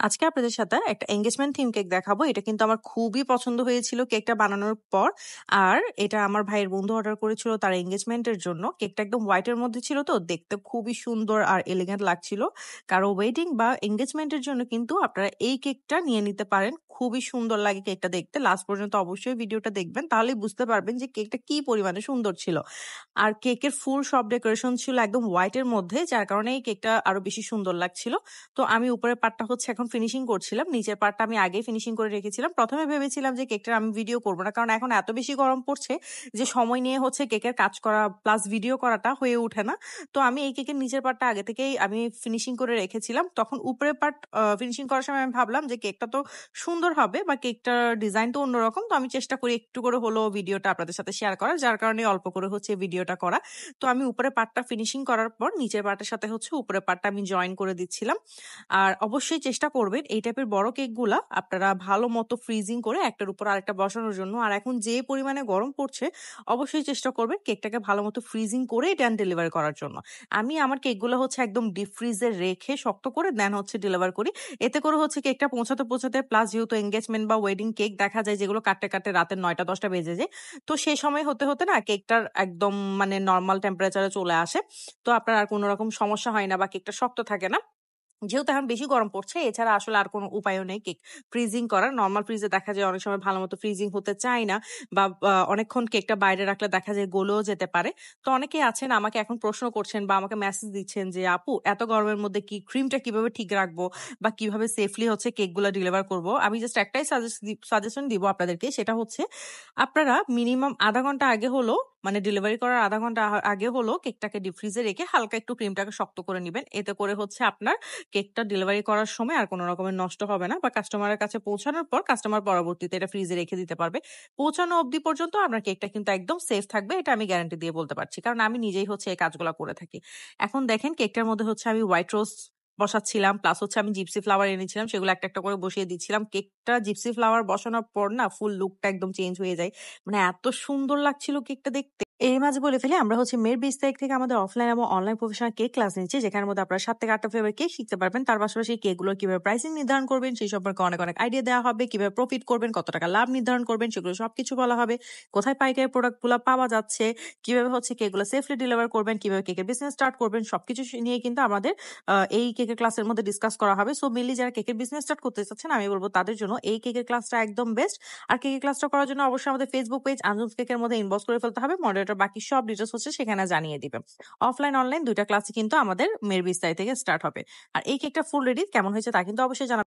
আজকে আপনাদের সাথে একটা এনগেজমেন্ট থিম কেক দেখাবো। এটা কিন্তু আমার খুবই পছন্দ হয়েছিল কেকটা বানানোর পর। আর এটা আমার ভাইয়ের বন্ধু অর্ডার করেছিল তার এনগেজমেন্টের জন্য। কেকটা একদম হোয়াইটের মধ্যে ছিল, তো দেখতে খুবই সুন্দর আর এলিগেন্ট লাগছিল। কারো ওয়েডিং বা এনগেজমেন্টের জন্য কিন্তু আপনারা এই কেকটা নিয়ে নিতে পারেন। খুবই সুন্দর লাগে কেকটা দেখতে। লাস্ট পর্যন্ত অবশ্যই ভিডিওটা দেখবেন, তাহলেই বুঝতে পারবেন যে কেকটা কি পরিমাণে সুন্দর ছিল। আর কেকের ফুল সব ডেকোরেশন ছিল একদম হোয়াইটের মধ্যে, যার কারণে এই কেকটা আরো বেশি সুন্দর লাগছিল। তো আমি উপরের পার্টটা হচ্ছে এখন ফিনিশিং করছিলাম। নিচের পার্টটা আমি আগেই ফিনিশিং করে রেখেছিলাম। প্রথমে ভেবেছিলাম যে কেকটার আমি ভিডিও করব না, কারণ এখন এত বেশি গরম পড়ছে যে সময় নিয়ে হচ্ছে কেকের কাজ করা প্লাস ভিডিও করাটা হয়ে ওঠে না। তো আমি এই কেকের নিচের পার্টটা আগে থেকেই আমি ফিনিশিং করে রেখেছিলাম। তখন উপরের পার্ট ফিনিশিং করার সময় আমি ভাবলাম যে কেকটা তো সুন্দর হবে বা কেকটার ডিজাইন তো অন্যরকম, তো আমি চেষ্টা করি একটু করে হলো ভিডিওটা আপনাদের সাথে শেয়ার করার, যার কারণে অল্প করে হচ্ছে ভিডিওটা করা। তো আমি উপরে পার্টটা ফিনিশিং করার পর নিচের পার্টের সাথে হচ্ছে উপরের পার্টটা আমি জয়েন করে দিচ্ছিলাম। আর অবশ্যই চেষ্টা করবেন এই টাইপের বড় কেকগুলা আপনারা ভালো মতো ফ্রিজিং করে একটার উপর আরেকটা বসানোর জন্য। আর এখন যে পরিমাণে গরম পড়ছে, অবশ্যই চেষ্টা করবেন কেকটাকে ভালো মতো ফ্রিজিং করে দেন ডেলিভার করার জন্য। আমি আমার কেকগুলো হচ্ছে একদম ডিপ ফ্রিজে রেখে শক্ত করে দেন হচ্ছে ডেলিভার করি। এতে করে হচ্ছে কেকটা পৌঁছাতে পৌঁছাতে, প্লাস যেহেতু এনগেজমেন্ট বা ওয়েডিং কেক দেখা যায় যেগুলো কাটতে কাটতে রাতের 9টা 10টা বেজে যায়, তো সেই সময় হতে হতে না কেকটার একদম মানে নর্মাল টেম্পারেচারে চলে আসে। তো আপনার আর কোনো রকম সমস্যা হয় না বা কেকটা শক্ত থাকে না। যেহেতু এখন বেশি গরম পড়ছে, এছাড়া আসলে আর কোনো উপায়ও নেই কেক ফ্রিজিং করার। নরমাল ফ্রিজে দেখা যায় অনেক সময় ভালো মতো ফ্রিজিং হতে চায় না, বা অনেকক্ষণ কেকটা বাইরে রাখলে দেখা যায় গলেও যেতে পারে। তো অনেকেই আছেন আমাকে এখন প্রশ্ন করছেন বা আমাকে মেসেজ দিচ্ছেন যে আপু এত গরমের মধ্যে কি ক্রিমটা কিভাবে ঠিক রাখবো বা কিভাবে সেফলি হচ্ছে কেকগুলো ডেলিভার করব। আমি জাস্ট একটাই সাজেশন দিব আপনাদেরকে, সেটা হচ্ছে আপনারা মিনিমাম আধা ঘন্টা আগে হলো, মানে ডেলিভারি করার আধা ঘন্টা আগে হলো কেকটাকে ডিপ ফ্রিজে রেখে হালকা একটু ক্রিমটাকে শক্ত করে নিবেন। এতে করে হচ্ছে আপনার কেকটা ডেলিভারি করার সময় আর কোনো রকমের নষ্ট হবে না, বা কাস্টমারের কাছে পৌঁছানোর পর কাস্টমার পরবর্তীতে এটা ফ্রিজে রেখে দিতে পারবে। পৌঁছানো অবধি পর্যন্ত আপনার কেকটা কিন্তু একদম সেফ থাকবে, এটা আমি গ্যারান্টি দিয়ে বলতে পারছি, কারণ আমি নিজেই হচ্ছে এই কাজগুলো করে থাকি। এখন দেখেন কেকটার মধ্যে হচ্ছে আমি হোয়াইট রোজ বসাচ্ছিলাম, প্লাস হচ্ছে আমি জিপসি ফ্লাওয়ার এনেছিলাম, সেগুলো একটা একটা করে বসিয়ে দিচ্ছিলাম। কেকটা জিপসি ফ্লাওয়ার বসানোর পর না ফুল লুকটা একদম চেঞ্জ হয়ে যায়, মানে এত সুন্দর লাগছিল কেকটা দেখতে। এর মাঝে বলে ফেলি, আমরা হচ্ছে মের 20 তারিখ থেকে আমাদের অফলাইন এবং অনলাইন প্রফেশনাল কেক ক্লাস নিচ্ছি, যেখানের মধ্যে আপনারা 7 থেকে 8টা ফ্লেভার কেক শিখতে পারবেন। তার পাশাপাশি কেকগুলোর কিভাবে প্রাইসিং নির্ধারণ করবেন সেই সম্পর্কে অনেক অনেক আইডিয়া দেওয়া হবে, কিভাবে প্রফিট করবেন, কত টাকা লাভ নির্ধারণ করবেন সেগুলো সবকিছু বলা হবে, কোথায় পাইকারি প্রোডাক্ট গুলো পাওয়া যাচ্ছে, কিভাবে হচ্ছে কেকগুলো সেফলি ডেলিভার করবেন, কিভাবে কেকের বিজনেস স্টার্ট করবেন, সবকিছু নিয়ে কিন্তু আমাদের এই কেকের ক্লাসের মধ্যে ডিসকাস করা হবে। সো মেনলি যারা কেকের বিজনেস স্টার্ট করতে চাচ্ছেন, আমি বলবো তাদের জন্য এই কেকের ক্লাসটা একদম বেস্ট। আর কেকের ক্লাসটা করার জন্য অবশ্যই আমাদের ফেসবুক পেজ আঞ্জুমস কেকের মধ্যে ইনবক্স করে ফেলতে হবে। মডারেটর বাকি সব ডিটেলস হচ্ছে সেখানে জানিয়ে দিবে। অফলাইন অনলাইন দুইটা ক্লাসই কিন্তু আমাদের মের 20 তারিখ থেকে স্টার্ট হবে। আর এই কেকটা ফুল রেডি, কেমন হয়েছে তা কিন্তু অবশ্যই জানাবেন।